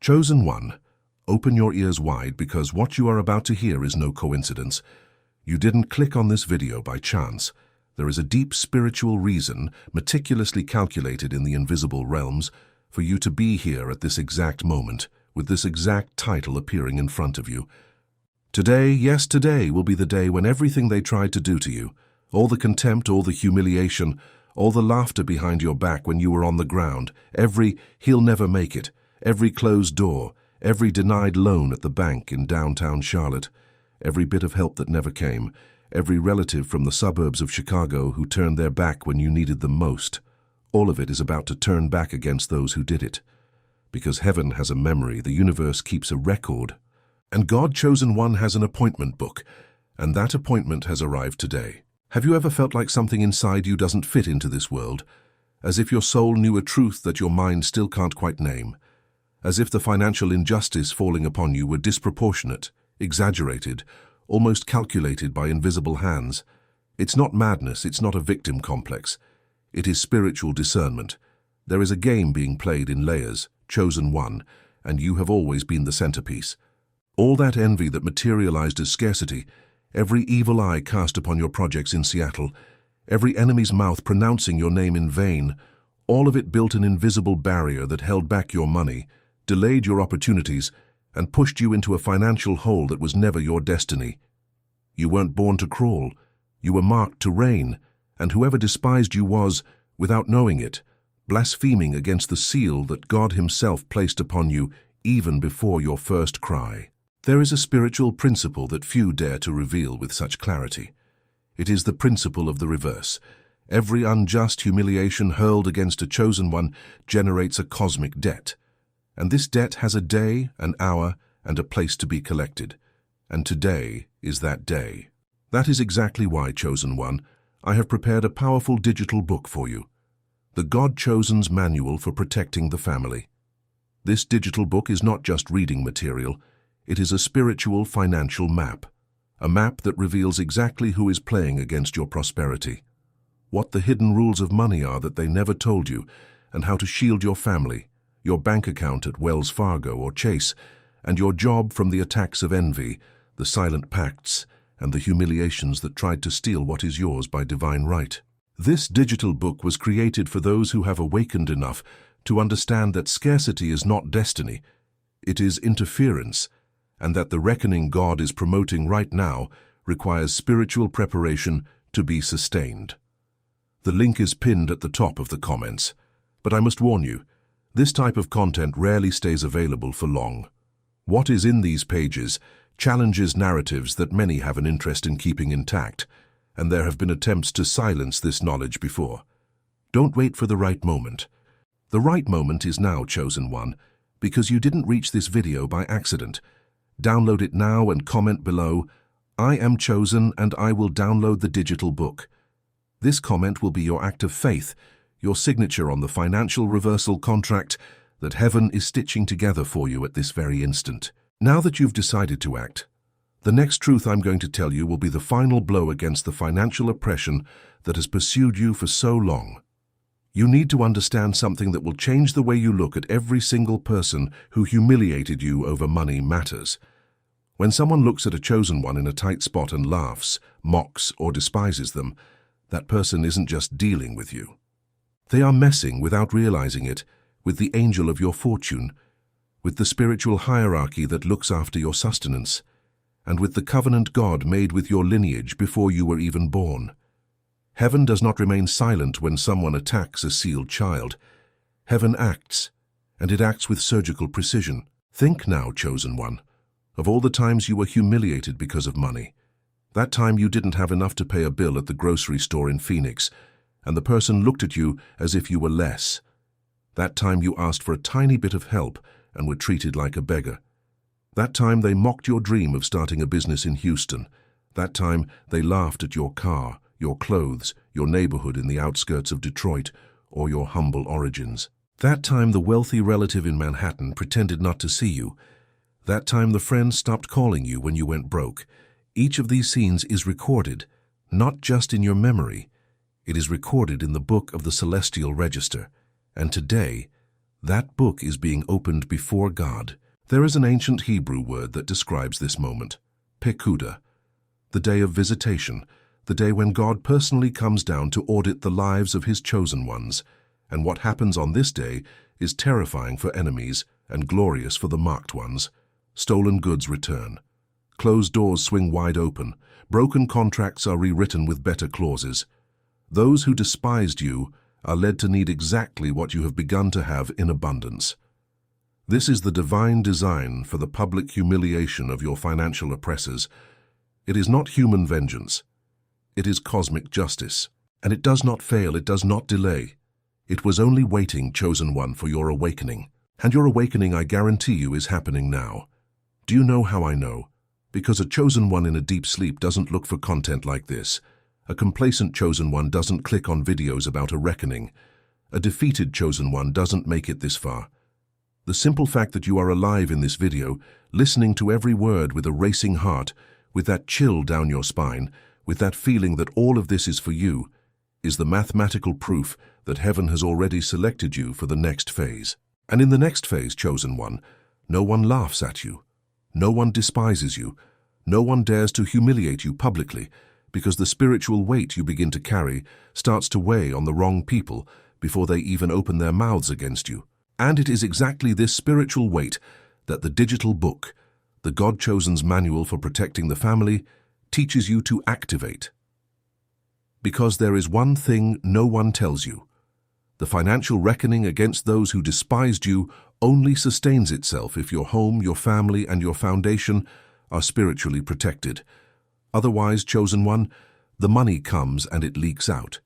Chosen one, open your ears wide because what you are about to hear is no coincidence. You didn't click on this video by chance. There is a deep spiritual reason, meticulously calculated in the invisible realms, for you to be here at this exact moment, with this exact title appearing in front of you. Today, yes, today will be the day when everything they tried to do to you, all the contempt, all the humiliation, all the laughter behind your back when you were on the ground, every "he'll never make it," every closed door, every denied loan at the bank in downtown Charlotte, every bit of help that never came, every relative from the suburbs of Chicago who turned their back when you needed them most, all of it is about to turn back against those who did it. Because heaven has a memory, the universe keeps a record, and God Chosen One has an appointment book, and that appointment has arrived today. Have you ever felt like something inside you doesn't fit into this world? As if your soul knew a truth that your mind still can't quite name? As if the financial injustice falling upon you were disproportionate, exaggerated, almost calculated by invisible hands? It's not madness, it's not a victim complex. It is spiritual discernment. There is a game being played in layers, chosen one, and you have always been the centerpiece. All that envy that materialized as scarcity, every evil eye cast upon your projects in Seattle, every enemy's mouth pronouncing your name in vain, all of it built an invisible barrier that held back your money, delayed your opportunities, and pushed you into a financial hole that was never your destiny. You weren't born to crawl. You were marked to reign, and whoever despised you was, without knowing it, blaspheming against the seal that God Himself placed upon you even before your first cry. There is a spiritual principle that few dare to reveal with such clarity. It is the principle of the reverse. Every unjust humiliation hurled against a chosen one generates a cosmic debt. And this debt has a day, an hour, and a place to be collected. And today is that day. That is exactly why, Chosen One, I have prepared a powerful digital book for you. The God Chosen's Manual for Protecting the Family. This digital book is not just reading material. It is a spiritual financial map. A map that reveals exactly who is playing against your prosperity. What the hidden rules of money are that they never told you, and how to shield your family, your bank account at Wells Fargo or Chase, and your job from the attacks of envy, the silent pacts, and the humiliations that tried to steal what is yours by divine right. This digital book was created for those who have awakened enough to understand that scarcity is not destiny, it is interference, and that the reckoning God is promoting right now requires spiritual preparation to be sustained. The link is pinned at the top of the comments, but I must warn you, this type of content rarely stays available for long. What is in these pages challenges narratives that many have an interest in keeping intact, and there have been attempts to silence this knowledge before. Don't wait for the right moment. The right moment is now, Chosen One, because you didn't reach this video by accident. Download it now and comment below, "I am chosen and I will download the digital book." This comment will be your act of faith, your signature on the financial reversal contract that heaven is stitching together for you at this very instant. Now that you've decided to act, the next truth I'm going to tell you will be the final blow against the financial oppression that has pursued you for so long. You need to understand something that will change the way you look at every single person who humiliated you over money matters. When someone looks at a chosen one in a tight spot and laughs, mocks, or despises them, that person isn't just dealing with you. They are messing, without realizing it, with the angel of your fortune, with the spiritual hierarchy that looks after your sustenance, and with the covenant God made with your lineage before you were even born. Heaven does not remain silent when someone attacks a sealed child. Heaven acts, and it acts with surgical precision. Think now, Chosen One, of all the times you were humiliated because of money. That time you didn't have enough to pay a bill at the grocery store in Phoenix, and the person looked at you as if you were less. That time you asked for a tiny bit of help and were treated like a beggar. That time they mocked your dream of starting a business in Houston. That time they laughed at your car, your clothes, your neighborhood in the outskirts of Detroit, or your humble origins. That time the wealthy relative in Manhattan pretended not to see you. That time the friend stopped calling you when you went broke. Each of these scenes is recorded, not just in your memory. It is recorded in the book of the celestial register. And today, That book is being opened before God. There is an ancient Hebrew word that describes this moment, pekudah, the day of visitation, the day when God personally comes down to audit the lives of his chosen ones. And what happens on this day is terrifying for enemies and glorious for the marked ones. Stolen goods return. Closed doors swing wide open. Broken contracts are rewritten with better clauses. Those who despised you are led to need exactly what you have begun to have in abundance. This is the divine design for the public humiliation of your financial oppressors. It is not human vengeance. It is cosmic justice. And it does not fail, it does not delay. It was only waiting, chosen one, for your awakening. And your awakening, I guarantee you, is happening now. Do you know how I know? Because a chosen one in a deep sleep doesn't look for content like this. A complacent chosen one doesn't click on videos about a reckoning. A defeated chosen one doesn't make it this far. The simple fact that you are alive in this video, listening to every word with a racing heart, with that chill down your spine, with that feeling that all of this is for you, is the mathematical proof that heaven has already selected you for the next phase. And in the next phase, chosen one, no one laughs at you. No one despises you. No one dares to humiliate you publicly, because the spiritual weight you begin to carry starts to weigh on the wrong people before they even open their mouths against you. And it is exactly this spiritual weight that the digital book, the God-chosen's manual for protecting the family, teaches you to activate. Because there is one thing no one tells you. The financial reckoning against those who despised you only sustains itself if your home, your family, and your foundation are spiritually protected. Otherwise, chosen one, the money comes and it leaks out.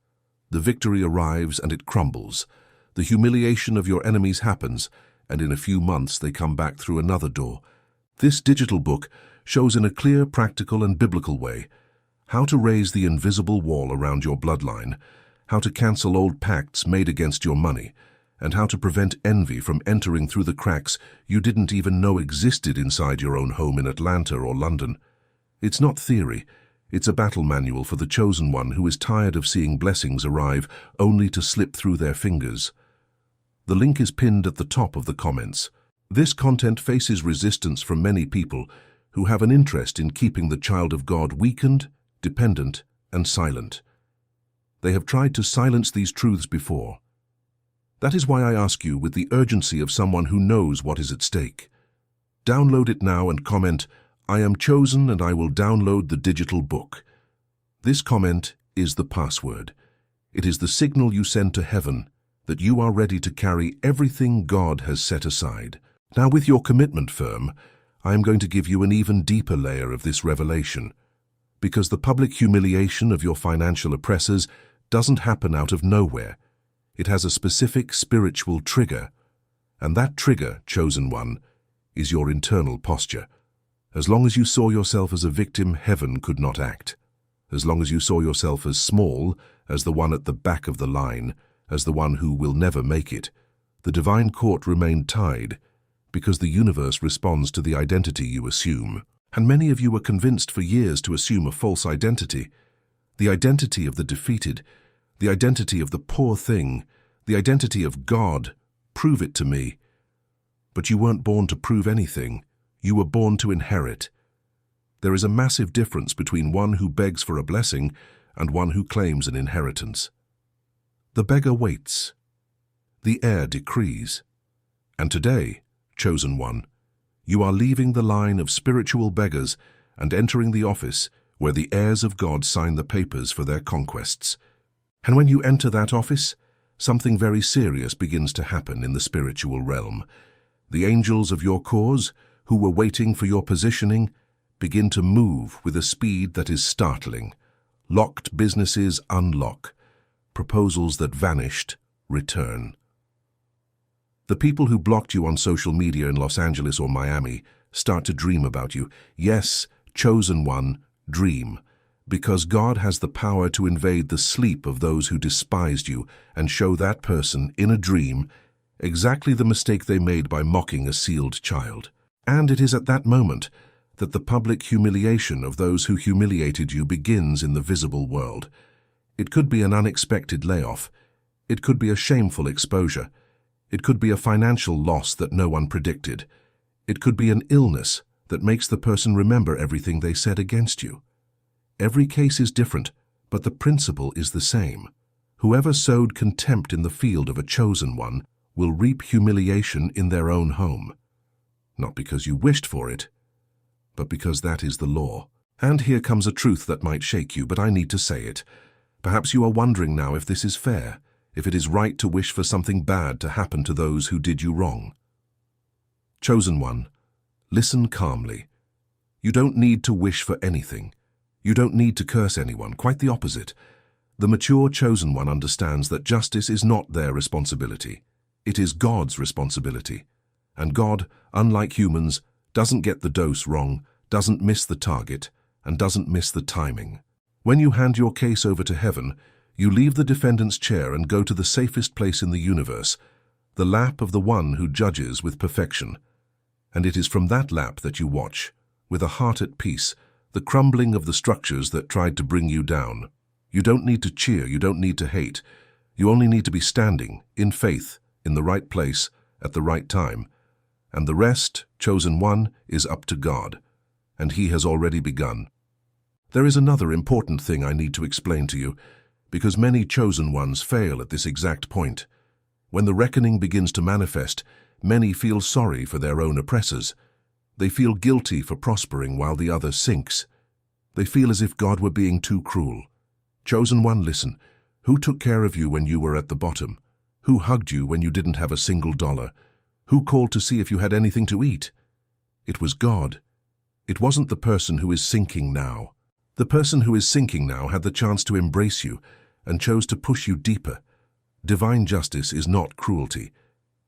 The victory arrives and it crumbles. The humiliation of your enemies happens, and in a few months they come back through another door. This digital book shows in a clear, practical, and biblical way how to raise the invisible wall around your bloodline, how to cancel old pacts made against your money, and how to prevent envy from entering through the cracks you didn't even know existed inside your own home in Atlanta or London. It's not theory. It's a battle manual for the chosen one who is tired of seeing blessings arrive only to slip through their fingers. The link is pinned at the top of the comments. This content faces resistance from many people who have an interest in keeping the child of God weakened, dependent, and silent. They have tried to silence these truths before. That is why I ask you with the urgency of someone who knows what is at stake. Download it now and comment, "I am chosen and I will download the digital book." This comment is the password. It is the signal you send to heaven that you are ready to carry everything God has set aside. Now, with your commitment firm, I am going to give you an even deeper layer of this revelation, because the public humiliation of your financial oppressors doesn't happen out of nowhere. It has a specific spiritual trigger, and that trigger, chosen one, is your internal posture. As long as you saw yourself as a victim, heaven could not act. As long as you saw yourself as small, as the one at the back of the line, as the one who will never make it, the divine court remained tied, because the universe responds to the identity you assume. And many of you were convinced for years to assume a false identity, the identity of the defeated, the identity of the poor thing, the identity of God. Prove it to me. But you weren't born to prove anything. You were born to inherit. There is a massive difference between one who begs for a blessing and one who claims an inheritance. The beggar waits. The heir decrees. And today, chosen one, you are leaving the line of spiritual beggars and entering the office where the heirs of God sign the papers for their conquests. And when you enter that office, something very serious begins to happen in the spiritual realm. The angels of your cause, who were waiting for your positioning, begin to move with a speed that is startling. Locked businesses unlock. Proposals that vanished return. The people who blocked you on social media in Los Angeles or Miami start to dream about you. Yes, chosen one, dream. Because God has the power to invade the sleep of those who despised you and show that person, in a dream, exactly the mistake they made by mocking a sealed child. And it is at that moment that the public humiliation of those who humiliated you begins in the visible world. It could be an unexpected layoff. It could be a shameful exposure. It could be a financial loss that no one predicted. It could be an illness that makes the person remember everything they said against you. Every case is different, but the principle is the same. Whoever sowed contempt in the field of a chosen one will reap humiliation in their own home. Not because you wished for it, but because that is the law. And here comes a truth that might shake you, but I need to say it. Perhaps you are wondering now if this is fair, if it is right to wish for something bad to happen to those who did you wrong. Chosen one, listen calmly. You don't need to wish for anything. You don't need to curse anyone, quite the opposite. The mature chosen one understands that justice is not their responsibility. It is God's responsibility. And God, unlike humans, doesn't get the dose wrong, doesn't miss the target, and doesn't miss the timing. When you hand your case over to heaven, you leave the defendant's chair and go to the safest place in the universe, the lap of the one who judges with perfection. And it is from that lap that you watch, with a heart at peace, the crumbling of the structures that tried to bring you down. You don't need to cheer, you don't need to hate. You only need to be standing, in faith, in the right place, at the right time. And the rest, chosen one, is up to God. And He has already begun. There is another important thing I need to explain to you, because many chosen ones fail at this exact point. When the reckoning begins to manifest, many feel sorry for their own oppressors. They feel guilty for prospering while the other sinks. They feel as if God were being too cruel. Chosen one, listen. Who took care of you when you were at the bottom? Who hugged you when you didn't have a single dollar? Who called to see if you had anything to eat? It was God. It wasn't the person who is sinking now. The person who is sinking now had the chance to embrace you and chose to push you deeper. Divine justice is not cruelty.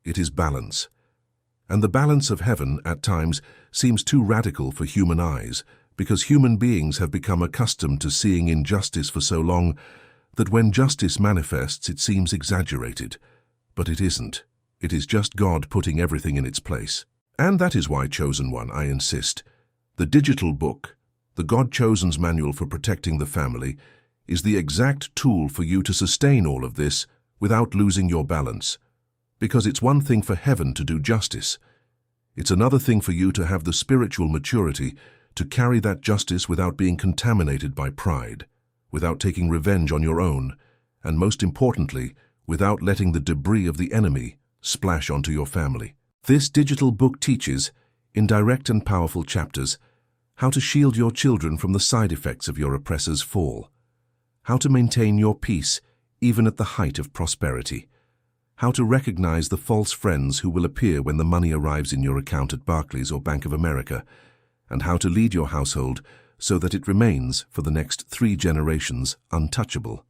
It is balance. And the balance of heaven, at times, seems too radical for human eyes, because human beings have become accustomed to seeing injustice for so long that when justice manifests it seems exaggerated. But it isn't. It is just God putting everything in its place. And that is why, chosen one, I insist, the digital book, the God-chosen's manual for protecting the family, is the exact tool for you to sustain all of this without losing your balance. Because it's one thing for heaven to do justice. It's another thing for you to have the spiritual maturity to carry that justice without being contaminated by pride, without taking revenge on your own, and most importantly, without letting the debris of the enemy splash onto your family. This digital book teaches, in direct and powerful chapters, how to shield your children from the side effects of your oppressor's fall, how to maintain your peace even at the height of prosperity, how to recognize the false friends who will appear when the money arrives in your account at Barclays or Bank of America, and how to lead your household so that it remains, for the next 3 generations, untouchable.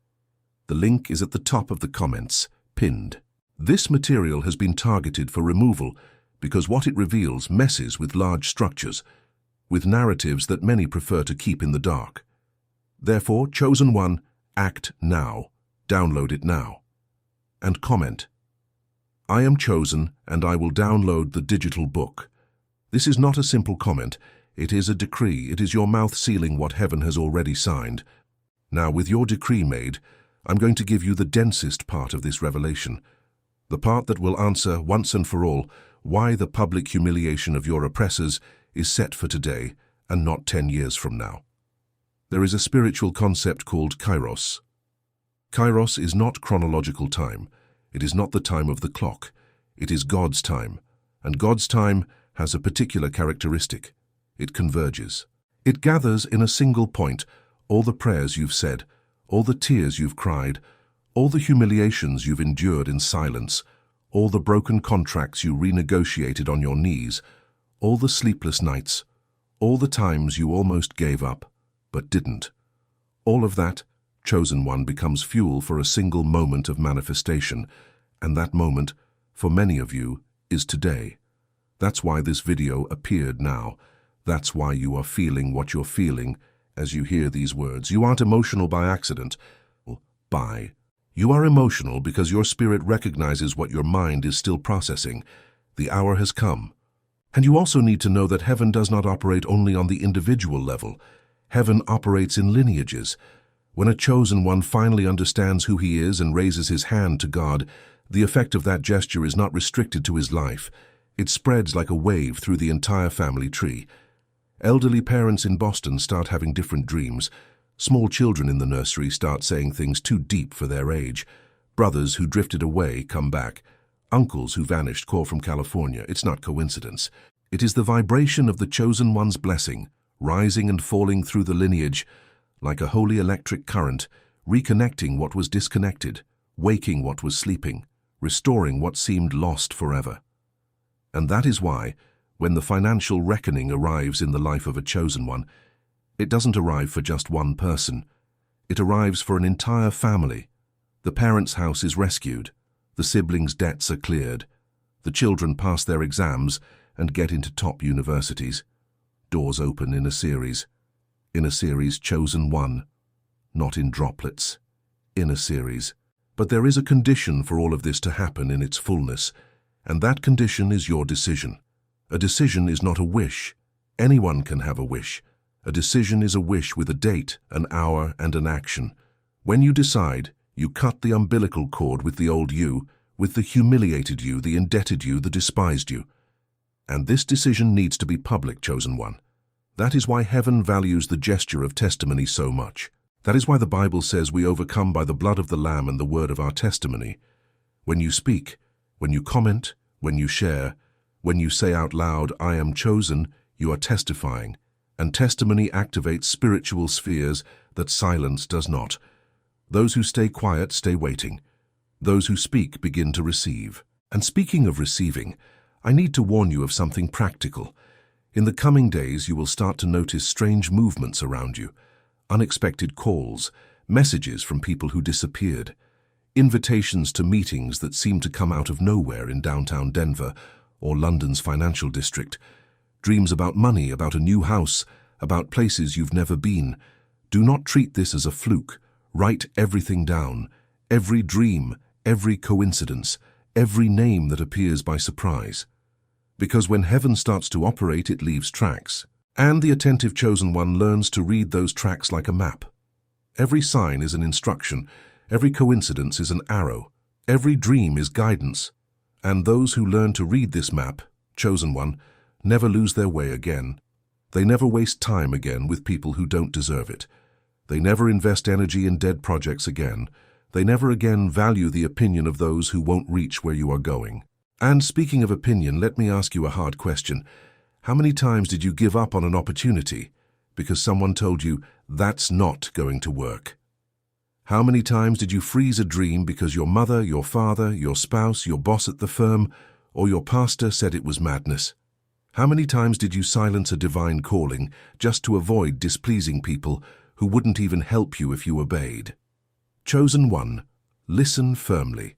The link is at the top of the comments, pinned. This material has been targeted for removal because what it reveals messes with large structures, with narratives that many prefer to keep in the dark. Therefore, chosen one, act now. Download it now. And comment, I am chosen and I will download the digital book. This is not a simple comment. It is a decree. It is your mouth sealing what heaven has already signed. Now, with your decree made, I'm going to give you the densest part of this revelation, the part that will answer once and for all why the public humiliation of your oppressors is set for today and not 10 years from now. There is a spiritual concept called kairos. Kairos is not chronological time. It is not the time of the clock. It is God's time, and God's time has a particular characteristic. It converges. It gathers in a single point all the prayers you've said, all the tears you've cried, all the humiliations you've endured in silence, all the broken contracts you renegotiated on your knees, all the sleepless nights, all the times you almost gave up, but didn't. All of that, chosen one, becomes fuel for a single moment of manifestation, and that moment, for many of you, is today. That's why this video appeared now. That's why you are feeling what you're feeling as you hear these words. You aren't emotional by accident. You are emotional because your spirit recognizes what your mind is still processing. The hour has come. And you also need to know that heaven does not operate only on the individual level. Heaven operates in lineages. When a chosen one finally understands who he is and raises his hand to God, The effect of that gesture is not restricted to his life. It spreads like a wave through the entire family tree. Elderly parents in Boston start having different dreams. Small children in the nursery start saying things too deep for their age. Brothers who drifted away come back. Uncles who vanished call from California. It's not coincidence. It is the vibration of the chosen one's blessing, rising and falling through the lineage, like a holy electric current, reconnecting what was disconnected, waking what was sleeping, restoring what seemed lost forever. And that is why, when the financial reckoning arrives in the life of a chosen one, it doesn't arrive for just one person. It arrives for an entire family. The parents' house is rescued. The siblings' debts are cleared. The children pass their exams and get into top universities. Doors open in a series. In a series chosen one. Not in droplets. In a series. But there is a condition for all of this to happen in its fullness, and that condition is your decision. A decision is not a wish. Anyone can have a wish. A decision is a wish with a date, an hour, and an action. When you decide, you cut the umbilical cord with the old you, with the humiliated you, the indebted you, the despised you. And this decision needs to be public, chosen one. That is why heaven values the gesture of testimony so much. That is why the Bible says we overcome by the blood of the Lamb and the word of our testimony. When you speak, when you comment, when you share, when you say out loud, I am chosen, you are testifying. And testimony activates spiritual spheres that silence does not. Those who stay quiet stay waiting. Those who speak begin to receive. And speaking of receiving, I need to warn you of something practical. In the coming days, you will start to notice strange movements around you. Unexpected calls, messages from people who disappeared, invitations to meetings that seem to come out of nowhere in downtown Denver or London's financial district. Dreams about money, about a new house, about places you've never been. Do not treat this as a fluke. Write everything down. Every dream, every coincidence, every name that appears by surprise. Because when heaven starts to operate, it leaves tracks. And the attentive chosen one learns to read those tracks like a map. Every sign is an instruction. Every coincidence is an arrow. Every dream is guidance. And those who learn to read this map, chosen one, never lose their way again. They never waste time again with people who don't deserve it. They never invest energy in dead projects again. They never again value the opinion of those who won't reach where you are going. And speaking of opinion, let me ask you a hard question. How many times did you give up on an opportunity because someone told you that's not going to work? How many times did you freeze a dream because your mother, your father, your spouse, your boss at the firm, or your pastor said it was madness? How many times did you silence a divine calling just to avoid displeasing people who wouldn't even help you if you obeyed? Chosen one, listen firmly.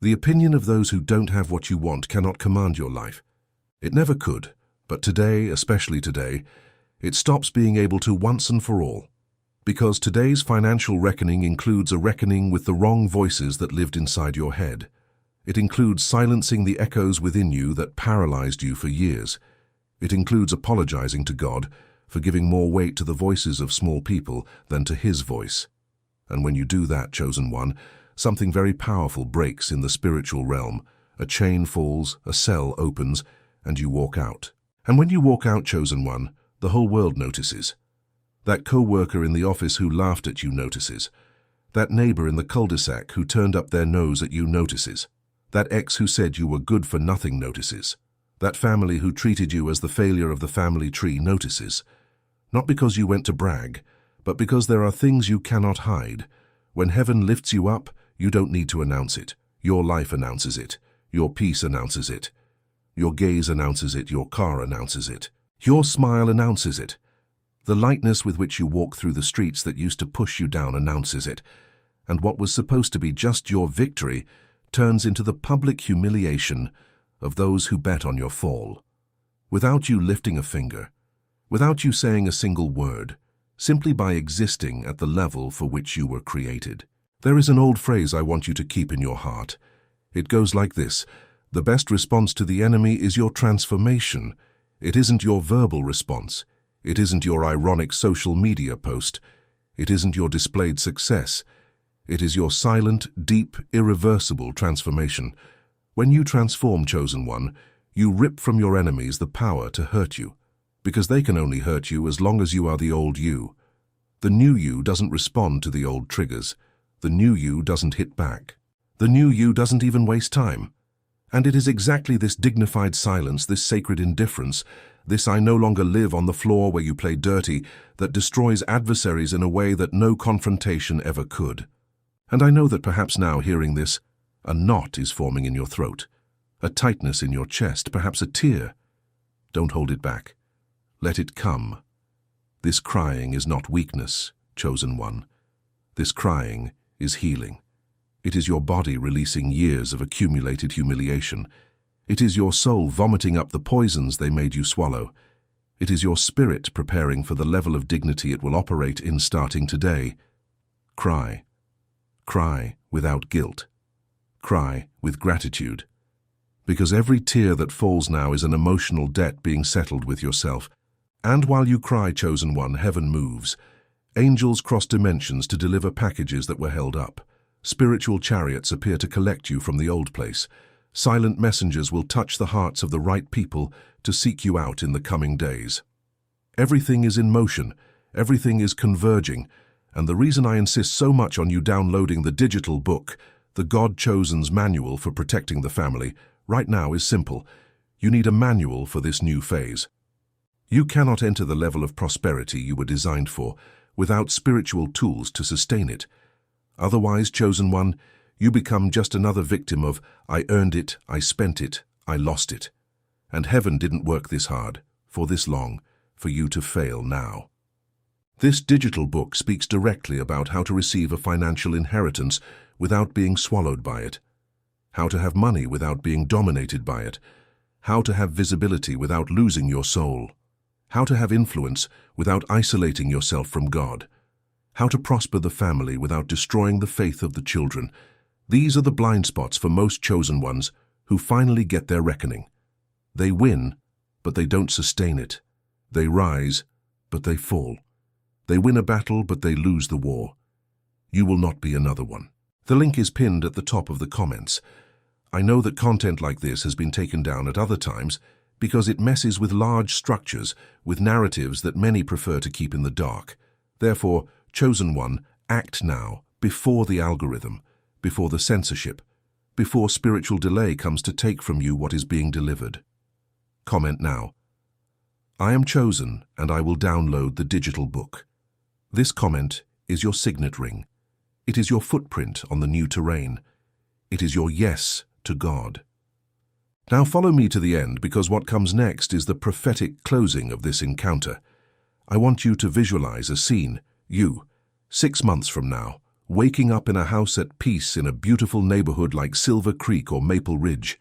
The opinion of those who don't have what you want cannot command your life. It never could, but today, especially today, it stops being able to once and for all. Because today's financial reckoning includes a reckoning with the wrong voices that lived inside your head. It includes silencing the echoes within you that paralyzed you for years. It includes apologizing to God for giving more weight to the voices of small people than to His voice. And when you do that, chosen one, something very powerful breaks in the spiritual realm. A chain falls, a cell opens, and you walk out. And when you walk out, chosen one, the whole world notices. That co-worker in the office who laughed at you notices. That neighbor in the cul-de-sac who turned up their nose at you notices. That ex who said you were good for nothing notices. That family who treated you as the failure of the family tree notices. Not because you went to brag, but because there are things you cannot hide. When heaven lifts you up, you don't need to announce it. Your life announces it. Your peace announces it. Your gaze announces it. Your car announces it. Your smile announces it. The lightness with which you walk through the streets that used to push you down announces it. And what was supposed to be just your victory turns into the public humiliation of those who bet on your fall. Without you lifting a finger, without you saying a single word, simply by existing at the level for which you were created. There is an old phrase I want you to keep in your heart. It goes like this: the best response to the enemy is your transformation. It isn't your verbal response. It isn't your ironic social media post. It isn't your displayed success. It is your silent, deep, irreversible transformation. When you transform, Chosen One, you rip from your enemies the power to hurt you, because they can only hurt you as long as you are the old you. The new you doesn't respond to the old triggers. The new you doesn't hit back. The new you doesn't even waste time. And it is exactly this dignified silence, this sacred indifference, this I no longer live on the floor where you play dirty, that destroys adversaries in a way that no confrontation ever could. And I know that perhaps now, hearing this, a knot is forming in your throat, a tightness in your chest, perhaps a tear. Don't hold it back. Let it come. This crying is not weakness, Chosen One. This crying is healing. It is your body releasing years of accumulated humiliation. It is your soul vomiting up the poisons they made you swallow. It is your spirit preparing for the level of dignity it will operate in starting today. Cry. Cry without guilt. Cry with gratitude. Because every tear that falls now is an emotional debt being settled with yourself. And while you cry, Chosen One, heaven moves. Angels cross dimensions to deliver packages that were held up. Spiritual chariots appear to collect you from the old place. Silent messengers will touch the hearts of the right people to seek you out in the coming days. Everything is in motion. Everything is converging. And the reason I insist so much on you downloading the digital book, the God-Chosen's Manual for Protecting the Family, right now is simple. You need a manual for this new phase. You cannot enter the level of prosperity you were designed for without spiritual tools to sustain it. Otherwise, Chosen One, you become just another victim of I earned it, I spent it, I lost it. And heaven didn't work this hard, for this long, for you to fail now. This digital book speaks directly about how to receive a financial inheritance without being swallowed by it, how to have money without being dominated by it, how to have visibility without losing your soul, how to have influence without isolating yourself from God, how to prosper the family without destroying the faith of the children. These are the blind spots for most Chosen Ones who finally get their reckoning. They win, but they don't sustain it. They rise, but they fall. They win a battle, but they lose the war. You will not be another one. The link is pinned at the top of the comments. I know that content like this has been taken down at other times because it messes with large structures, with narratives that many prefer to keep in the dark. Therefore, Chosen One, act now, before the algorithm, before the censorship, before spiritual delay comes to take from you what is being delivered. Comment now. I am chosen, and I will download the digital book. This comment is your signet ring. It is your footprint on the new terrain. It is your yes to God. Now follow me to the end, because what comes next is the prophetic closing of this encounter. I want you to visualize a scene, you, 6 months from now, waking up in a house at peace in a beautiful neighborhood like Silver Creek or Maple Ridge,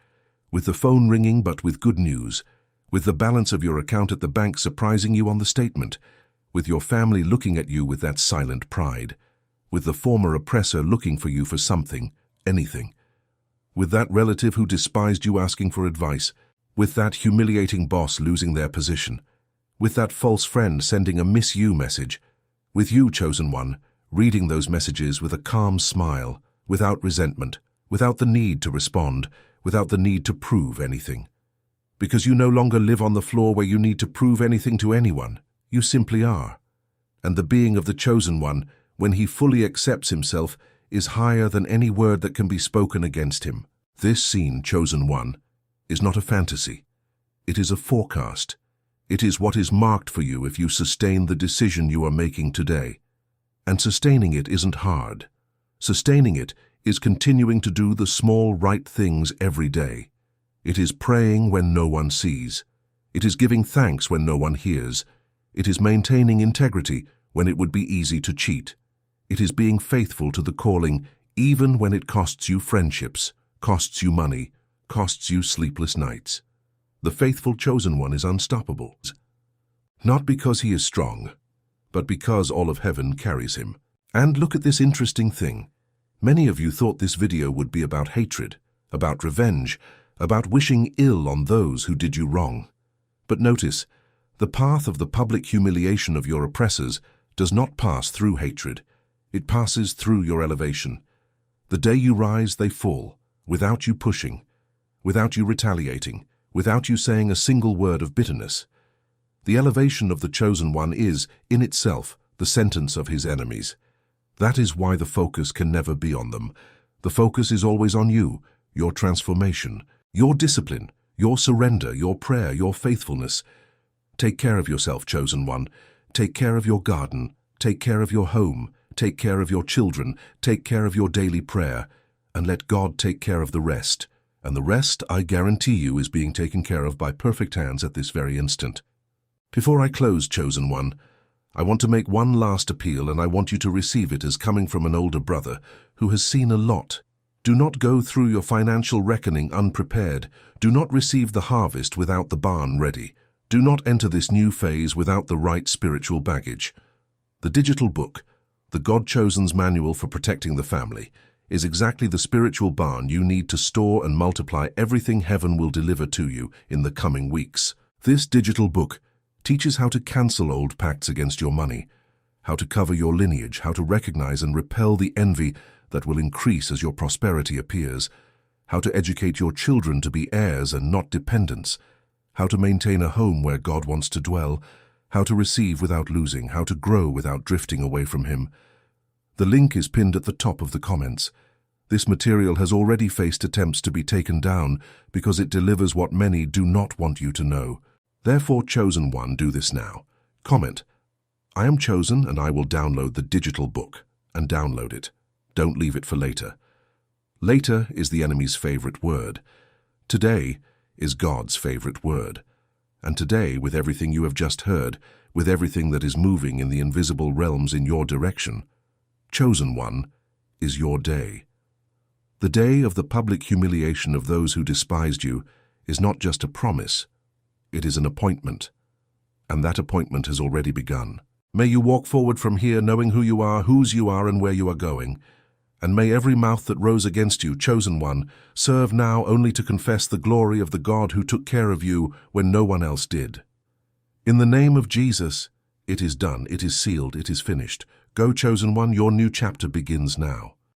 with the phone ringing but with good news, with the balance of your account at the bank surprising you on the statement, with your family looking at you with that silent pride, with the former oppressor looking for you for something, anything, with that relative who despised you asking for advice, with that humiliating boss losing their position, with that false friend sending a miss you message, with you, Chosen One, reading those messages with a calm smile, without resentment, without the need to respond, without the need to prove anything. Because you no longer live on the floor where you need to prove anything to anyone. You simply are. And the being of the Chosen One, when he fully accepts himself, is higher than any word that can be spoken against him. This scene, Chosen One, is not a fantasy. It is a forecast. It is what is marked for you if you sustain the decision you are making today. And sustaining it isn't hard. Sustaining it is continuing to do the small right things every day. It is praying when no one sees. It is giving thanks when no one hears. It is maintaining integrity when it would be easy to cheat. It is being faithful to the calling even when it costs you friendships, costs you money, costs you sleepless nights. The faithful Chosen One is unstoppable. Not because he is strong, but because all of heaven carries him. And look at this interesting thing. Many of you thought this video would be about hatred, about revenge, about wishing ill on those who did you wrong. But notice, the path of the public humiliation of your oppressors does not pass through hatred. It passes through your elevation. The day you rise, they fall, without you pushing, without you retaliating, without you saying a single word of bitterness. The elevation of the chosen one is, in itself, the sentence of his enemies. That is why the focus can never be on them. The focus is always on you, your transformation, your discipline, your surrender, your prayer, your faithfulness. Take care of yourself, chosen one. Take care of your garden. Take care of your home. Take care of your children. Take care of your daily prayer. And let God take care of the rest. And the rest, I guarantee you, is being taken care of by perfect hands at this very instant. Before I close, chosen one, I want to make one last appeal, and I want you to receive it as coming from an older brother who has seen a lot. Do not go through your financial reckoning unprepared. Do not receive the harvest without the barn ready. Do not enter this new phase without the right spiritual baggage. The digital book, the God-Chosen's Manual for Protecting the Family, is exactly the spiritual barn you need to store and multiply everything heaven will deliver to you in the coming weeks. This digital book teaches how to cancel old pacts against your money, how to cover your lineage, how to recognize and repel the envy that will increase as your prosperity appears, how to educate your children to be heirs and not dependents, how to maintain a home where God wants to dwell, how to receive without losing, how to grow without drifting away from Him. The link is pinned at the top of the comments. This material has already faced attempts to be taken down because it delivers what many do not want you to know. Therefore, chosen one, do this now. Comment, "I am chosen and I will download the digital book," and download it. Don't leave it for later. Later is the enemy's favorite word. Today is God's favorite word. And today, with everything you have just heard, with everything that is moving in the invisible realms in your direction, chosen one, is your day. The day of the public humiliation of those who despised you is not just a promise, it is an appointment. And that appointment has already begun. May you walk forward from here knowing who you are, whose you are, and where you are going. And may every mouth that rose against you, chosen one, serve now only to confess the glory of the God who took care of you when no one else did. In the name of Jesus, it is done, it is sealed, it is finished. Go, chosen one, your new chapter begins now.